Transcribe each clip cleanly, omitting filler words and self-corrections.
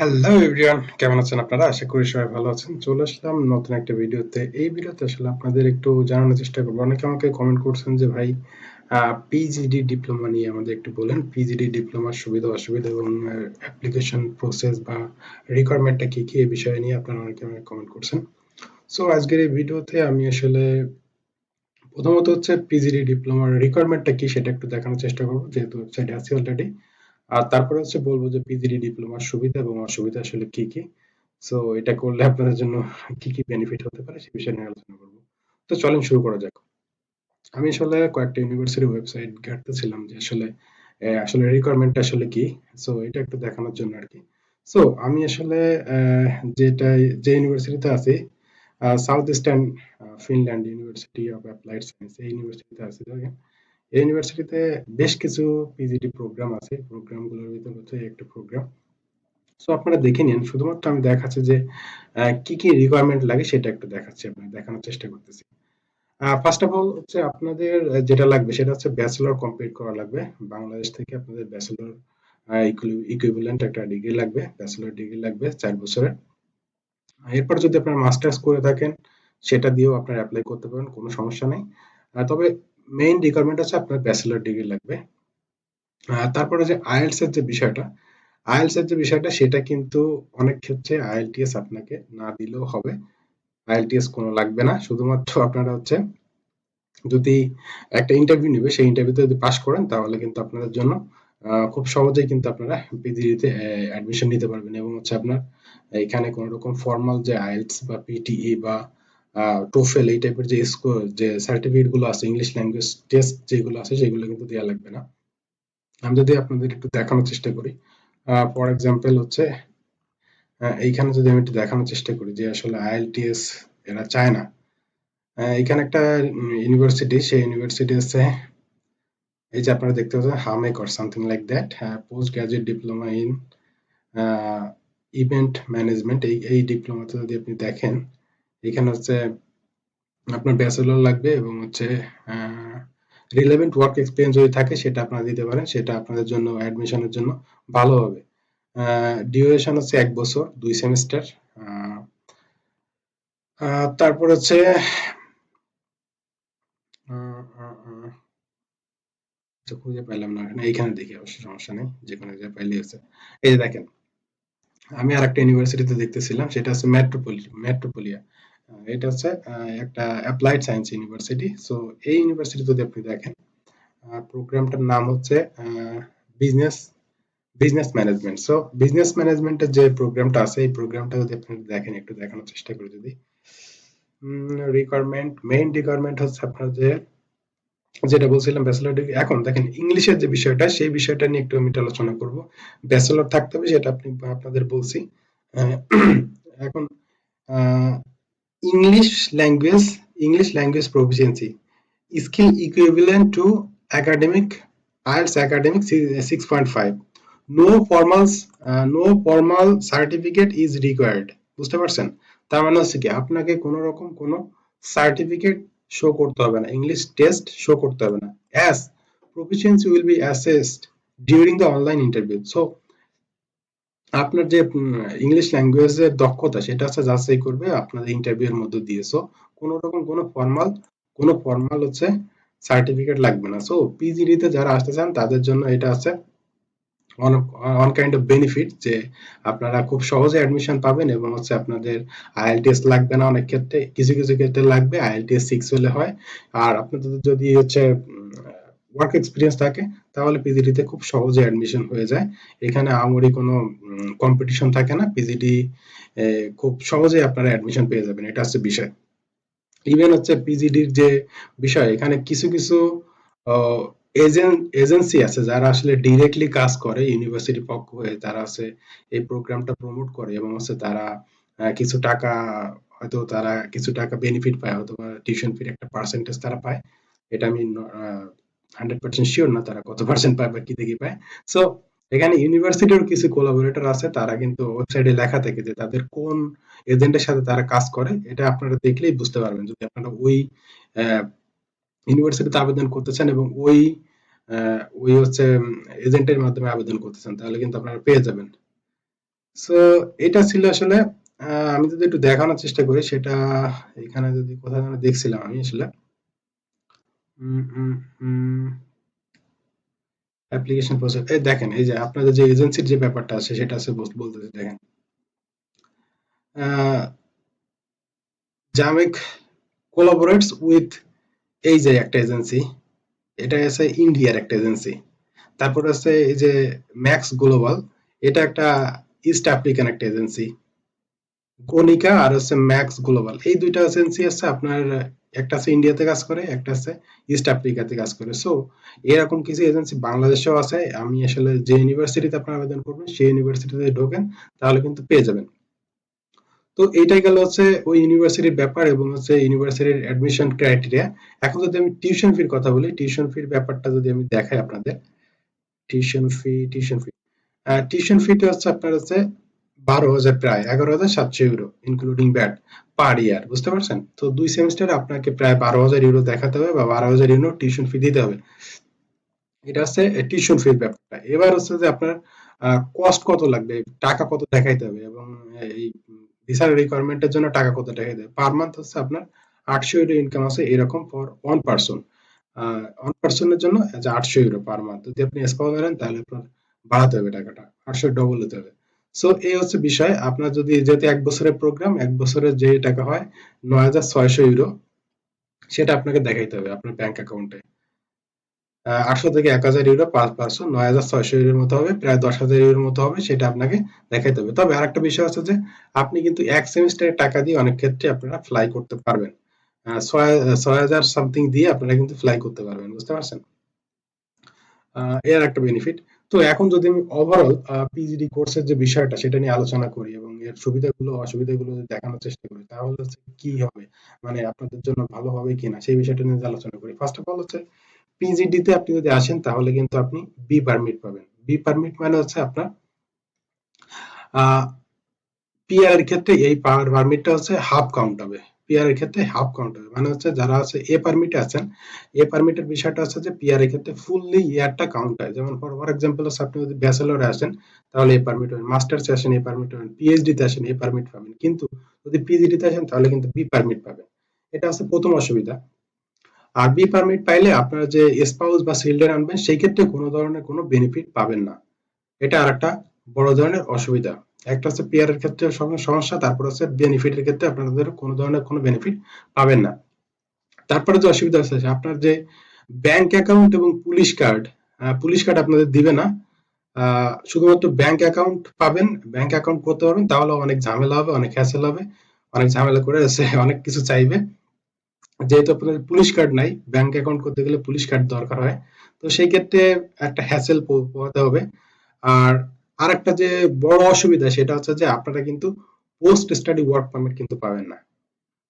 Hello everyone, কেমন আছেন আপনারা? আশা করি সবাই ভালো আছেন। চলে আসলাম নতুন একটা ভিডিওতে। এই ভিডিওতে আসলে আপনাদের একটু জানানোর চেষ্টা করব। অনেকে আমাকে কমেন্ট করছেন যে ভাই পিজিডি ডিপ্লোমা নিয়ে আমাদের একটু বলেন। পিজিডি ডিপ্লোমার সুবিধা অসুবিধা এবং অ্যাপ্লিকেশন প্রসেস বা রিকোয়ারমেন্টটা কি কি এই বিষয় নিয়ে আপনারা অনেকে আমাকে কমেন্ট করছেন। সো আজকের এই ভিডিওতে আমি আসলে প্রথমত হচ্ছে পিজিডি ডিপ্লোমার রিকোয়ারমেন্টটা কি সেটা একটু দেখানোর চেষ্টা করব, যেহেতু ওয়েবসাইটে আছে অলরেডি। আর তারপরে হচ্ছে বলবো যে পিজিডি ডিপ্লোমার সুবিধা এবং অসুবিধা আসলে কি কি। সো এটা করলে আপনাদের জন্য কি কি বেনিফিট হতে পারে সে বিষয়ে নিয়ে আলোচনা করব। তো চলেন শুরু করা যাক। আমি আসলে কয়েকটা ইউনিভার্সিটি ওয়েবসাইট ঘাঁটতেছিলাম যে আসলে রিকোয়ারমেন্ট আসলে কি। সো এটা একটু দেখানোর জন্য আর কি। সো আমি আসলে আহ, যেটা যে ইউনিভার্সিটিতে আছি, south eastern Finland university of applied science, এই ইউনিভার্সিটিতে আছি। দেখেন, এই ইউনিভার্সিটিতে বেশ কিছু পিজিডি প্রোগ্রাম আছে। প্রোগ্রামগুলোর ভিতর হচ্ছে এই একটা প্রোগ্রাম। সো আপনারা দেখে নিন, শুধুমাত্র আমি দেখাচ্ছি যে কি কি রিকোয়ারমেন্ট লাগে সেটা একটু দেখাচ্ছি, আপনাদের দেখানোর চেষ্টা করতেছি। ফার্স্ট অফ অল হচ্ছে আপনাদের যেটা লাগবে সেটা হচ্ছে ব্যাচেলর কমপ্লিট করা লাগবে। বাংলাদেশ থেকে আপনাদের ব্যাচেলর ইকুইভ্যালেন্ট একটা ডিগ্রি লাগবে, ব্যাচেলর ডিগ্রি লাগবে 4 বছরের। এরপর যদি আপনারা মাস্টার্স করে থাকেন সেটা দিয়েও আপনারা অ্যাপ্লাই করতে পারেন, কোনো সমস্যা নেই। তবে মেইন রিকোয়ারমেন্ট হচ্ছে আপনার ব্যাচেলর ডিগ্রি লাগবে। তারপরে যে আইএলটিএস এর যে বিষয়টা, আইএলটিএস এর যে বিষয়টা সেটা কিন্তু অনেক ক্ষেত্রে আইএলটিএস আপনাকে না দিলেও হবে। আইএলটিএস কোনো লাগবে না, শুধুমাত্র আপনারা হচ্ছে যদি একটা ইন্টারভিউ নেবে, সেই ইন্টারভিউতে যদি পাস করেন তাহলে কিন্তু আপনাদের জন্য খুব সহজেই কিন্তু আপনারা পিজিডিতে অ্যাডমিশন নিতে পারবেন। এবং হচ্ছে আপনার এখানে কোনো রকম ফর্মাল যে আইএলটিএস বা পিটিই বা টোফেল এই টাইপের যে যে সার্টিফিকেট গুলো আছে, ইংলিশ ল্যাঙ্গুয়েজ টেস্ট যেগুলো আছে সেগুলো কিন্তু দেওয়া লাগবে না। আমি যদি আপনাদের একটু দেখানোর চেষ্টা করি, ফর এক্সাম্পল হচ্ছে এইখানে যদি আমি একটু দেখানোর চেষ্টা করি যে আসলে আইএলটিএস এরা চায় না। এখানে একটা ইউনিভার্সিটি, সেই ইউনিভার্সিটি আছে, এই যে আপনারা দেখতে পাচ্ছেন হামেক or something like that, post graduate diploma in event management. এই ডিপ্লোমাতে যদি আপনি দেখেন, এখানে হচ্ছে আপনার ব্যাচেলর লাগবে এবং হচ্ছে রিলেভেন্ট ওয়ার্ক এক্সপিরিয়েন্স যদি থাকে সেটা আপনারা দিতে পারেন, সেটা আপনাদের জন্য অ্যাডমিশনের জন্য ভালো হবে। ডিউরেশন হচ্ছে 1 বছর 2 সেমিস্টার। তারপর হচ্ছে আচ্ছা, খুঁজে পাইলাম না এখানে, এইখানে দেখি, অবশ্য সমস্যা নেই, যে কোনো জায়গায় পাইলে হচ্ছে। এই যে দেখেন, আমি আর একটা ইউনিভার্সিটিতে দেখতেছিলাম, সেটা হচ্ছে মেট্রোপলিয়া। এটা হচ্ছে একটা অ্যাপ্লাইড সায়েন্স ইউনিভার্সিটি। সো এই ইউনিভার্সিটি যদি আপনি দেখেন, প্রোগ্রামটার নাম হচ্ছে business business management. So business ম্যানেজমেন্টের যে প্রোগ্রামটা আছে, এই প্রোগ্রামটা যদি আপনি দেখেন, একটু দেখানোর চেষ্টা করি যদি, রিকোয়ারমেন্ট, মেইন রিকোয়ারমেন্ট হচ্ছে আপনার যে যেটা বলছিলাম ব্যাচেলর ডিগ্রি। এখন দেখেন ইংলিশের যে বিষয়টা, সেই বিষয়টা নিয়ে একটু আমি একটু আলোচনা করব। ব্যাচেলর থাকতে হবে সেটা আপনাদের বলছি। আহ, এখন English language, English language proficiency skill equivalent to academic IELTS academic 6.5। No formal certificate is required. বুঝতে পারছেন? তার মানে হচ্ছে কি, আপনাকে কোনো রকম কোনো সার্টিফিকেট শো করতে হবে না, ইংলিশ টেস্ট শো করতে হবে না। As proficiency will be assessed during the online interview. So আপনার যে ইংলিশ ল্যাঙ্গুয়েজের দক্ষতা সেটা হচ্ছে যাচাই করবে আপনাদের ইন্টারভিউর মধ্যে দিয়ে। সো কোনো রকম কোনো ফর্মাল হচ্ছে সার্টিফিকেট লাগবে না। সো পিজিডি তে যারা আসতে চান তাদের জন্য এটা আছে ওয়ান কাইন্ড অফ বেনিফিট, যে আপনারা খুব সহজে অ্যাডমিশন পাবেন এবং হচ্ছে আপনাদের আইএলটিএস লাগবে না। অনেক ক্ষেত্রে, কিছু কিছু ক্ষেত্রে লাগবে, আইএলটিএস 6 হলে হয়। আর আপনাদের যদি হচ্ছে ওয়ার্ক এক্সপিরিয়েন্স থাকে তাহলে পিজিডি তে খুব সহজে অ্যাডমিশন হয়ে যায়। এখানে আহামরি কোনো কম্পিটিশন থাকে না। পিজিডি খুব সহজেই আপনারা অ্যাডমিশন পেয়ে যাবেন, এটা হচ্ছে বিষয়। ইভেন হচ্ছে পিজিডির যে বিষয়, এখানে কিছু কিছু এজেন্সি আছে যারা আসলে ডিরেক্টলি কাজ করে ইউনিভার্সিটির পক্ষ হয়ে, তারা আছে এই প্রোগ্রামটা প্রমোট করে এবং হচ্ছে তারা কিছু টাকা, হয়তো তারা কিছু টাকা বেনিফিট পায়, হয়তো টিউশন ফির একটা পার্সেন্টেজ তারা পায়। এটা আমি 100% শিওর না তারা কত পার্সেন্ট পায় বা কি থেকে পায়। সো এখানে ইউনিভার্সিটির কিছু কোলাবোরেটর আছে, তারা কিন্তু ওয়েবসাইটে লেখা থাকে যে তাদের কোন এজেন্টের সাথে তারা কাজ করে। এটা আপনারা দেখলেই বুঝতে পারবেন, যদি আপনারা ওই ইউনিভার্সিটিতে আবেদন করতে চান এবং ওই হচ্ছে এজেন্টের মাধ্যমে আবেদন করতে চান, তাহলে কিন্তু আপনারা পেয়ে যাবেন। সো এটা ছিল আসলে, আমি যদি একটু দেখানোর চেষ্টা করি সেটা, এখানে যদি কোথাও যেন দেখছিলাম আমি আসলে অ্যাপ্লিকেশন প্রসেস, এই দেখেন এই যে আপনাদের যে এজেন্সির যে ব্যাপারটা আছে সেটা আছে, বলতেছে দেখেন, জামেক কোলাবোরেটস উইথ, এই যে একটা এজেন্সি, এটা আছে ইন্ডিয়ার একটা এজেন্সি। তারপর আছে এই যে ম্যাক্স গ্লোবাল, এটা একটা ইস্ট আফ্রিকান একটা এজেন্সি। কনিকা আর হচ্ছে ম্যাক্স গ্লোবাল, এই দুইটা এজেন্সি আছে আপনার, একটা আছে ইন্ডিয়াতে কাজ করে, একটা আছে ইস্ট আফ্রিকাতে কাজ করে। সো এরকম কিছু এজেন্সি বাংলাদেশেও আছে। আমি আসলে যে ইউনিভার্সিটিতে আপনার আবেদন করবেন সেই ইউনিভার্সিটিতে ঢোকেন, তাহলে কিন্তু পেয়ে যাবেন। তো এইটাই গেল হচ্ছে ওই ইউনিভার্সিটির ব্যাপার এবং হচ্ছে ইউনিভার্সিটির অ্যাডমিশন ক্রাইটেরিয়া। এখন যদি আমি টিউশন ফির কথা বলি, টিউশন ফির ব্যাপারটা যদি আমি দেখাই আপনাদের, টিউশন ফি টিউশন ফিটা হচ্ছে আপনার হচ্ছে 12,000, প্রায় 11,700 ইউরো ইনক্লুডিং ব্যাট পার ইয়ার, বুঝতে পারছেন? তো 2 সেমিস্টারে আপনাকে প্রায় 12,000 ইউরো দেখাতে হবে বা 12,000 ইউরো টিউশন ফি দিতে হবে। এটা হচ্ছে টিউশন ফির ব্যাপারটা। এবার হচ্ছে যে আপনার কস্ট কত লাগবে, টাকা কত দেখাইতে হবে, এবং এই ভিসার রিকোয়ারমেন্টের জন্য টাকা কত দেখাইতে হবে। পার মান্থ হচ্ছে আপনার 800 ইউরো ইনকাম আছে এরকম ফর ওয়ান পার্সন। ওয়ান পার্সনের জন্য 800 ইউরো পার মান্থ। যদি আপনি স্পাউস ধরেন তাহলে আপনার বাড়াতে হবে টাকাটা, 800 ডবল হতে হবে। সো এই হচ্ছে বিষয়। আপনার যদি যেহেতু 1 বছরের প্রোগ্রাম, 1 বছরের যে টাকা হয় 9,600 ইউরো, সেটা আপনাকে দেখাইতে হবে আপনার ব্যাংক অ্যাকাউন্টে। 800 থেকে 1,000 ইউরো পার পার্সন, 9,600 ইউরোর মতো হবে, প্রায় 10,000 ইউরোর মতো হবে, সেটা আপনাকে দেখাইতে হবে। তবে আরেকটা বিষয় আছে যে আপনি কিন্তু 1 সেমিস্টারের টাকা দিয়ে অনেক ক্ষেত্রে আপনারা ফ্লাই করতে পারবেন। 6,000 সামথিং দিয়ে আপনারা কিন্তু ফ্লাই করতে পারবেন, বুঝতে পারছেন? এর একটা বেনিফিট। তো এখন যদি আমি ওভারঅল পিজিডি কোর্সের যে বিষয়টা সেটা নিয়ে আলোচনা করি এবং এর সুবিধাগুলো অসুবিধাগুলো যদি দেখানোর চেষ্টা করি, তাহলে হচ্ছে কি হবে, মানে আপনাদের জন্য ভালো হবে কিনা সেই বিষয়টা নিয়ে যদি আলোচনা করি। ফার্স্ট অফ অল হচ্ছে পিজিডি তে আপনি যদি আসেন তাহলে কিন্তু আপনি বি পারমিট পাবেন। বি পারমিট মানে হচ্ছে আপনার পিআর এর ক্ষেত্রে এই পাওয়ার পারমিটটা হচ্ছে হাফ কাউন্ট হবে। পিআর এর ক্ষেত্রে হাফ কাউন্ট হবে, মানে হচ্ছে যারা আছে এ পারমিটে আছেন, এ পারমিটের বিষয়টা হচ্ছে যে পিআর এর ক্ষেত্রে ফুললি ইয়ারটা কাউন্ট হয়। যেমন ফর এক্সাম্পল হচ্ছে আপনি যদি ব্যাচেলরে আসেন তাহলে এ পারমিট পাবেন, মাস্টার্সে আসেন এ পারমিট পাবেন, পিএইচডি তে আসেন এ পারমিট পাবেন, কিন্তু যদি পিজিডি তে আসেন তাহলে কিন্তু বি পারমিট পাবেন। এটা হচ্ছে প্রথম অসুবিধা। আর বি পারমিট পাইলে আপনারা যে স্পাউস বা চিলড্রেন আনবেন সেই ক্ষেত্রে কোনো ধরনের কোনো বেনিফিট পাবেন না। এটা আরেকটা বড় ধরনের অসুবিধা। একটা হচ্ছে পিআর এর ক্ষেত্রে সমস্যা, তারপর হচ্ছে বেনিফিটের ক্ষেত্রে আপনাদের কোনো ধরনের কোনো বেনিফিট পাবেন না। তারপরে যে অসুবিধা আছে আপনার যে ব্যাংক অ্যাকাউন্ট এবং পুলিশ কার্ড আপনাদের দিবে না। শুধুমাত্র ব্যাংক অ্যাকাউন্ট পাবেন, ব্যাংক অ্যাকাউন্ট করতে পারবেন, তাহলে অনেক ঝামেলা হবে, অনেক হ্যাসেল হবে, অনেক ঝামেলা করে এসে অনেক কিছু চাইবে। যেহেতু আপনার পুলিশ কার্ড নাই, ব্যাংক অ্যাকাউন্ট করতে গেলে পুলিশ কার্ড দরকার হয়। তো সেই ক্ষেত্রে একটা হ্যাসেল পোহাতে হবে। আর আরেকটা যে বড় অসুবিধা সেটা হচ্ছে যে আপনারা কিন্তু পোস্ট স্টাডি ওয়ার্ক পারমিট কিন্তু পাবেন না।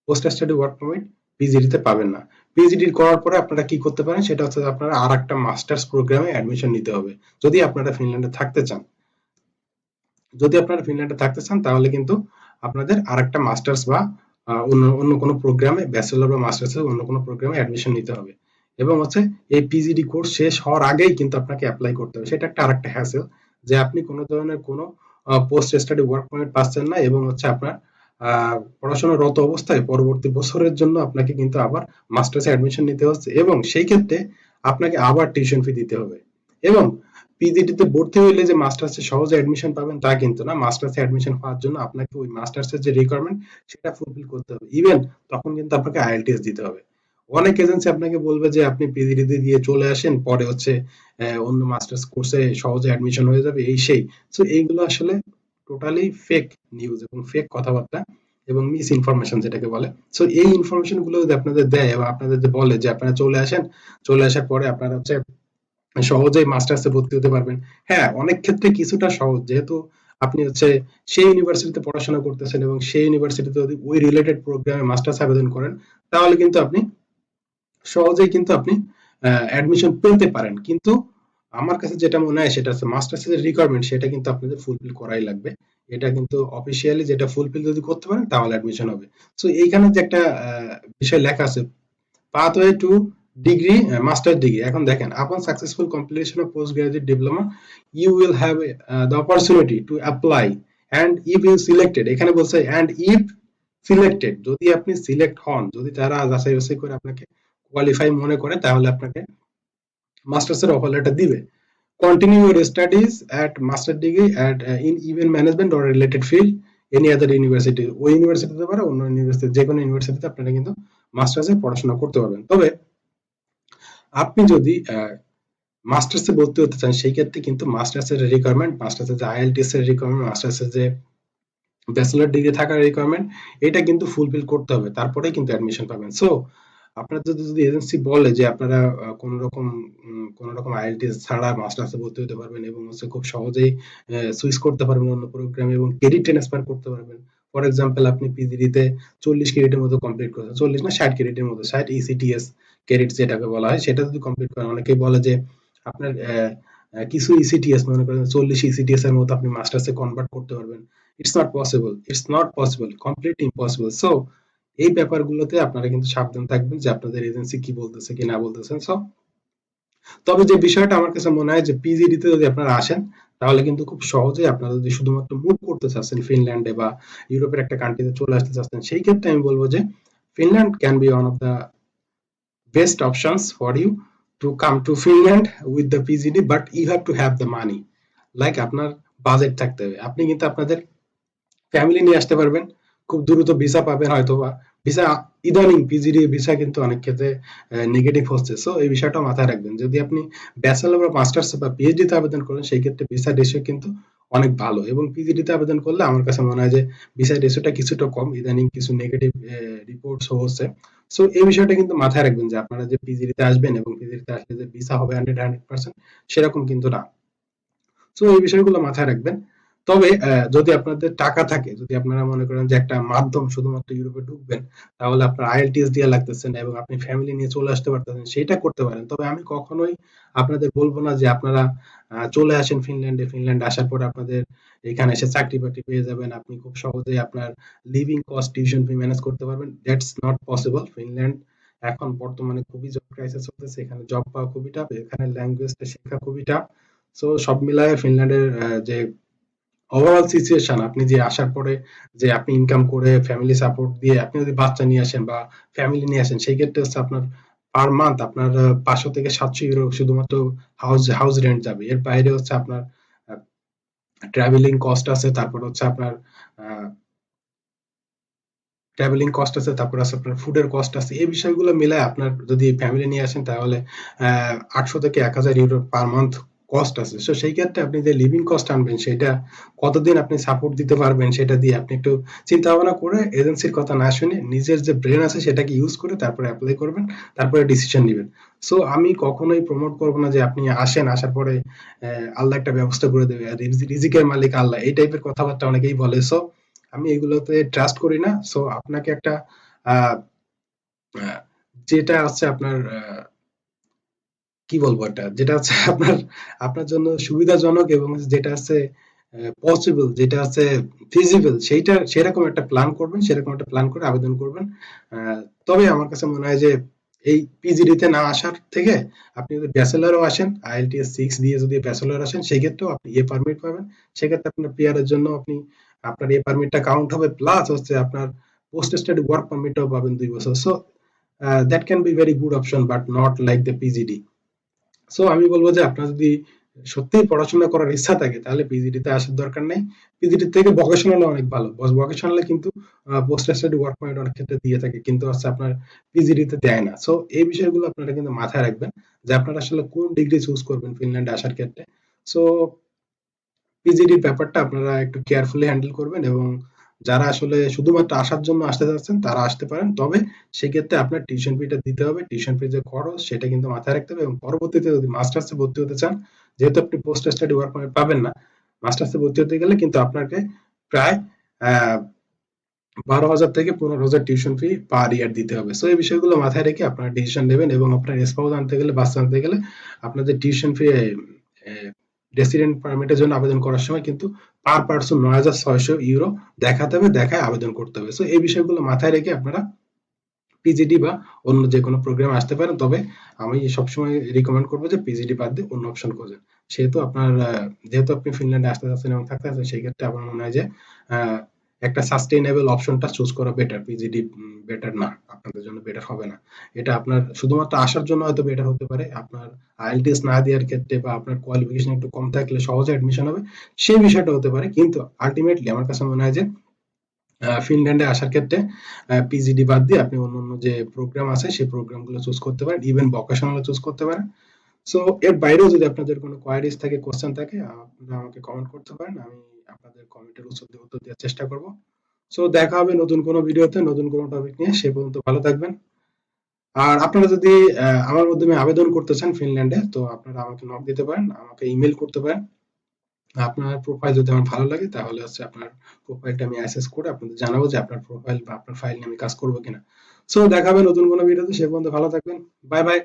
Post study work permit PGD তে পাবেন না। পিজিডি করার পরে আপনারা কি করতে পারেন সেটা হচ্ছে যে আপনারা আরেকটা মাস্টার্স প্রোগ্রামে অ্যাডমিশন নিতে হবে যদি আপনারা ফিনল্যান্ডে থাকতে চান। যদি আপনারা ফিনল্যান্ডে থাকতে চান তাহলে কিন্তু আপনাদের আরেকটা মাস্টার্স বা অন্য অন্য কোনো প্রোগ্রামে, ব্যাচেলর বা মাস্টার্স এর অন্য কোনো প্রোগ্রামে অ্যাডমিশন নিতে হবে। এবং হচ্ছে এই পিজিডি কোর্স শেষ হওয়ার আগেই কিন্তু আপনাকে অ্যাপ্লাই করতে হবে, সেটা একটা আরেকটা হ্যাসেল, যে আপনি কোনো ধরনের কোনো পোস্ট স্টাডি ওয়ার্ক পারমিট পাচ্ছেন না এবং হচ্ছে আপনার পড়াশোনারত অবস্থায় পরবর্তী বছরের জন্য আপনাকে কিন্তু আবার মাস্টার্সে অ্যাডমিশন নিতে হচ্ছে এবং সেই ক্ষেত্রে আপনাকে আবার টিউশন ফি দিতে হবে। এবং পিজিডি তে ভর্তি হইলে যে মাস্টার্সে সহজে অ্যাডমিশন পাবেন তা কিন্তু না। মাস্টার্সে অ্যাডমিশন পাওয়ার জন্য আপনাকে ওই মাস্টার্সের যে রিকোয়ারমেন্ট সেটা ফুলফিল করতে হবে। ইভেন তখন কিন্তু আপনাকে আইএলটিএস দিতে হবে। অনেক এজেন্সি আপনাকে বলবে যে আপনি পিজিডি দিয়ে চলে আসেন, পরে হচ্ছে অন্য মাস্টার্স কোর্সে সহজে অ্যাডমিশন হয়ে যাবে, এই সেই। সো এইগুলো আসলে টোটালি ফেক নিউজ এবং ফেক কথাবার্তা এবং মিস ইনফরমেশন যেটাকে বলে। সো এই ইনফরমেশন গুলো যদি আপনাদের দেয় এবং আপনাদের যে বলে যে আপনারা চলে আসেন, চলে আসার পরে আপনারা হচ্ছে সহজেই মাস্টার্সে ভর্তি হতে পারবেন। হ্যাঁ, অনেক ক্ষেত্রে কিছুটা সহজ, যেহেতু আপনি হচ্ছে সেই ইউনিভার্সিটিতে পড়াশোনা করতেছেন এবং সেই ইউনিভার্সিটিতে যদি ওই রিলেটেড প্রোগ্রামে মাস্টার্স আবেদন করেন তাহলে কিন্তু আপনি সহজেই কিন্তু আপনি অ্যাডমিশন পেতে পারেন। কিন্তু আমার কাছে যেটা মনে হয় সেটা হচ্ছে মাস্টার্স এর রিকোয়ারমেন্ট সেটা কিন্তু আপনাদের ফুলফিল করাই লাগবে। এটা কিন্তু অফিসিয়ালি যেটা ফুলফিল যদি করতে পারেন তাহলে অ্যাডমিশন হবে। সো এইখানে যে একটা বিষয় লেখা আছে, pathway to degree, master degree, এখন দেখেন, upon successful completion of postgraduate diploma you will have the opportunity to apply and if you selected, এখানে বলছে অ্যান্ড ইফ সিলেক্টেড, যদি আপনি সিলেক্ট হন, যদি তারা যাচাই বাছাই করে আপনাকে কোয়ালিফাই মনে করে, তাহলে আপনাকে মাস্টার্সের অফার লেটার দিবে। Continue your studies at master degree at in event management or related field any other university, ওই ইউনিভার্সিটিতে পারে, অন্য ইউনিভার্সিটি, যে কোনো ইউনিভার্সিটিতে আপনারা কিন্তু মাস্টার্সে পড়াশোনা করতে পারবেন। তবে আপনি যদি মাস্টার্সে ভর্তি হতে চান, সেই ক্ষেত্রে কিন্তু মাস্টার্সের রিকোয়ারমেন্ট, মাস্টার্সের যে আইএলটিএস এর রিকোয়ারমেন্ট, মাস্টার্সের যে ব্যাচেলর ডিগ্রি থাকার রিকোয়ারমেন্ট, এটা কিন্তু ফুলফিল করতে হবে, তারপরে কিন্তু অ্যাডমিশন পাবেন। সো আপনার যদি এজেন্সি বলে যে আপনারা কোন রকম আইএলটিএস ছাড়া মাস্টার্সে ভর্তি হতে পারবেন এবং হচ্ছে খুব সহজেই সুইচ করতে পারবেন অন্য প্রোগ্রামে এবং ক্রেডিট ট্রান্সফার করতে পারবেন। ফর এক্সাম্পল, আপনি পিজিডিতে 40 ক্রেডিটের মতো কমপ্লিট করেছেন, 40 না 60 ক্রেডিটের মতো, 60 ইসিটিএস ক্রেডিট যেটাকে বলা হয়, সেটা যদি কমপ্লিট করেন, অনেকেই বলে যে আপনার কিছু ইসিটিএস, মনে করেন 40 ইসিটিএস এর মতো আপনি মাস্টার্সে কনভার্ট করতে পারবেন। It's not possible, it's not possible, completely impossible. So এই ব্যাপারগুলোতে আপনারা কিন্তু সাবধান থাকবেন যে আপনাদের এজেন্সি কি বলতেছে কি না বলতেছেন। সো তবে যে বিষয়টা আমার কাছে মনে হয় যে পিজিডিতে যদি আপনারা আসেন, তাহলে কিন্তু খুব সহজেই আপনারা যদি শুধুমাত্র মুভ করতে চাচ্ছেন ফিনল্যান্ডে বা ইউরোপের একটা কান্ট্রিতে চলে আসতে চাচ্ছেন, সেই ক্ষেত্রে আমি বলবো যে Finland can be one of the best options for you to come to Finland with the PGD, but you have to have the money. Like আপনার বাজেট থাকতে হবে, আপনি কিন্তু আপনাদের ফ্যামিলি নিয়ে আসতে পারবেন, খুব দ্রুত ভিসা পাবেন হয়তো বা ভিসা, ইদানিং পিজিডি ভিসা কিন্তু অনেক ক্ষেত্রে নেগেটিভ হচ্ছে। সো এই বিষয়টা মাথায় রাখবেন, যদি আপনি ব্যাচেলর বা মাস্টার্স বা পিএইচডি তে আবেদন করেন, সেই ক্ষেত্রে ভিসা রেশিও কিন্তু অনেক ভালো, এবং পিজিডি তে আবেদন করলে আমার কাছে মনে হয় যে ভিসা রেশিওটা কিছুটা কম, ইদানিং কিছু নেগেটিভ রিপোর্টস হচ্ছে। সো এই বিষয়টা কিন্তু মাথায় রাখবেন যে আপনারা যে পিজিডি তে আসবেন এবং পিজিডি তে আসলে যে ভিসা হবে 100% সেরকম কিন্তু না। সো এই বিষয়গুলো মাথায় রাখবেন। তবে যদি আপনাদের টাকা থাকে, যদি আপনারা মনে করেন যে একটা মাধ্যম শুধুমাত্র ইউরোপে ঢুকবেন, তাহলে আপনার আইএলটিএস দেওয়া লাগতেছে না এবং আপনি ফ্যামিলি নিয়ে চলে আসতে পারতেছেন, সেটা করতে পারেন। তবে আমি কখনোই আপনাদের বলবো না যে আপনারা চলে আসেন ফিনল্যান্ডে, ফিনল্যান্ড আসার পর আপনাদের এখানে এসে চাকরি বাকরি পেয়ে যাবেন, আপনি খুব সহজেই আপনার living cost, tuition fee manage করতে পারবেন। That's not possible. ফিনল্যান্ড এখন বর্তমানে খুবই জব ক্রাইসিস চলতেছে, এখানে জব পাওয়া খুবই টাফ, এখানে ল্যাঙ্গুয়েজটা শেখা খুবই টাফ। সো সব মিলায়ে ফিনল্যান্ডের যে ওভারঅল সিচুয়েশন, আপনি যে আসার পরে যে আপনি ইনকাম করে ফ্যামিলি সাপোর্ট দিয়ে আপনি যদি বাচ্চা নিয়ে আসেন বা ফ্যামিলি নিয়ে আসেন, সেই ক্ষেত্রে হচ্ছে আপনার পার মান্থ আপনার 500 থেকে 700 ইউরো শুধুমাত্র হাউস রেন্ট যাবে। এর বাইরে হচ্ছে আপনার ট্রাভেলিং কস্ট আছে, তারপর হচ্ছে আপনার ট্রাভেলিং কস্ট আছে, তারপর আছে আপনার ফুডের কস্ট আছে। এই বিষয়গুলো মিলায় আপনার যদি ফ্যামিলি নিয়ে আসেন, তাহলে 800 থেকে 1000 ইউরো পার মান্থ কস্ট আছে। সো সেই ক্ষেত্রে আপনি যে লিভিং কস্ট আনবেন, সেটা কতদিন আপনি সাপোর্ট দিতে পারবেন, সেটা দিয়ে আপনি একটু চিন্তা ভাবনা করে এজেন্সির কথা না শুনে নিজের যে ব্রেন আছে সেটাকে ইউজ করে তারপরে অ্যাপ্লাই করবেন, তারপরে ডিসিশন নেবেন। সো আমি কখনোই প্রমোট করব না যে আপনি আসেন, আসার পরে আল্লাহ একটা ব্যবস্থা করে দেবে, আর রিজিকের মালিক আল্লাহ, এই টাইপের কথাবার্তা অনেকেই বলে। সো আমি এগুলোতে ট্রাস্ট করি না। সো আপনাকে একটা আহ, আহ, যেটা আছে আপনার কি বলবো, এটা যেটা আছে আপনার আপনার জন্য সুবিধাজনক এবং যেটা আছে পসিবল, যেটা আছে ফিজিবল, সেইটা সেরকম একটা প্ল্যান করবেন, সেরকম একটা প্ল্যান করে আবেদন করবেন। আহ, তবে আমার কাছে মনে হয় যে এই পিজিডিতে না আসার থেকে আপনি যদি ব্যাচেলরও আসেন, আইএলটিএস 6 দিয়ে যদি ব্যাচেলর আসেন, সেক্ষেত্রেও আপনি এ পারমিট পাবেন। সেক্ষেত্রে আপনার পিআরের জন্য আপনি আপনার এ পারমিটটা কাউন্ট হবে, প্লাস হচ্ছে আপনার পোস্ট স্টাডি ওয়ার্ক পারমিটও পাবেন 2 বছর। So that can be very good option, but not like the PGD. So আমি বলবো যে আপনার যদি সত্যিই পড়াশোনা করার ইচ্ছা থাকে, তাহলে পিজিডি তে আসার দরকার নেই। পিজিডি থেকে ভোকেশনাল অনেক ভালো, ভোকেশনালে কিন্তু পোস্ট স্টাডি ওয়ার্ক পয়েন্ট অনেক ক্ষেত্রে দিয়ে থাকে, কিন্তু হচ্ছে আপনার পিজিডি তে দেয় না। সো এই বিষয়গুলো আপনারা কিন্তু মাথায় রাখবেন যে আপনারা আসলে কোন ডিগ্রি চুজ করবেন ফিনল্যান্ডে আসার ক্ষেত্রে। সো পিজিডির ব্যাপারটা আপনারা একটু কেয়ারফুলি হ্যান্ডেল করবেন, এবং যারা আসলে শুধুমাত্র আসার জন্য আসতে চাচ্ছেন তারা আসতে পারেন। তবে সেক্ষেত্রে আপনার টিউশন ফিটা দিতে হবে, টিউশন ফি যে খরচ সেটা কিন্তু মাথায় রাখতে হবে। এবং পরবর্তীতে যদি মাস্টার্সে ভর্তি হতে চান, যেহেতু আপনি পোস্ট স্টাডি ওয়ার্ক পারমিট পাবেন না, মাস্টার্সে ভর্তি হতে গেলে কিন্তু আপনাকে প্রায় 12,000 থেকে 15,000 টিউশন ফি পার ইয়ার দিতে হবে। সো এই বিষয়গুলো মাথায় রেখে আপনারা ডিসিশন নেবেন, এবং আপনার স্পাউস আনতে গেলে, বাচ্চা আনতে গেলে আপনাদের টিউশন ফি রেসিডেন্ট পারমিটের জন্য আবেদন করার সময় কিন্তু পার পার্সন 9,600 ইউরো দেখাতে হবে, দেখায় আবেদন করতে হবে। সো এই বিষয়গুলো মাথায় রেখে আপনারা পিজিডি বা অন্য যে কোনো প্রোগ্রাম আসতে পারেন, তবে আমি সবসময় রিকমেন্ড করবো যে পিজিডি বাদ দিয়ে অন্য অপশন খোঁজেন। সেহেতু আপনার যেহেতু আপনি ফিনল্যান্ডে আসতে চাচ্ছেন এবং থাকতে চাচ্ছেন, সেই ক্ষেত্রে আমার মনে হয় যে আহ, একটা সাস্টেইনেবল অপশনটা চুজ করা বেটার। পিজিডি বেটার না, আপনাদের জন্য বেটার হবে না। এটা আপনার শুধুমাত্র আসার জন্য হয়তো বেটার হতে পারে, আপনার আইএলটিএস না দেওয়ার ক্ষেত্রে বা আপনার কোয়ালিফিকেশন একটু কম থাকলে সহজে অ্যাডমিশন হবে, সেই বিষয়টা হতে পারে। কিন্তু আলটিমেটলি আমার কাছে মনে হয় যে ফিনল্যান্ডে আসার ক্ষেত্রে পিজিডি বাদ দিয়ে আপনি অন্যান্য যে প্রোগ্রাম আছে সেই প্রোগ্রামগুলো চুজ করতে পারেন, ইভেন ভোকেশনাল চুজ করতে পারেন। সো এর বাইরেও যদি আপনাদের কোনো কোয়ারিজ থাকে, কোশ্চেন থাকে, আপনারা আমাকে কমেন্ট করতে পারেন। আমি আপনাদের কমেন্টের উত্তর দেওয়ার চেষ্টা করব। সো দেখা হবে নতুন কোনো ভিডিওতে নতুন কোনো টপিক নিয়ে। সে পর্যন্ত ভালো থাকবেন। আর আপনারা যদি আমার মাধ্যমে আবেদন করতে চান ফিনল্যান্ডে, তো আপনারা আমাকে নক দিতে পারেন, আমাকে ইমেল করতে পারেন। আপনার প্রোফাইল যদি আমার ভালো লাগে, তাহলে হচ্ছে আপনার প্রোফাইলটা আমি অ্যাসেস করে আপনাদের জানাবো যে আপনার প্রোফাইল বা আপনার ফাইল নিয়ে আমি কাজ করবো কিনা। সো দেখা হবে নতুন কোনো ভিডিওতে। সে পর্যন্ত ভালো থাকবেন। Bye bye.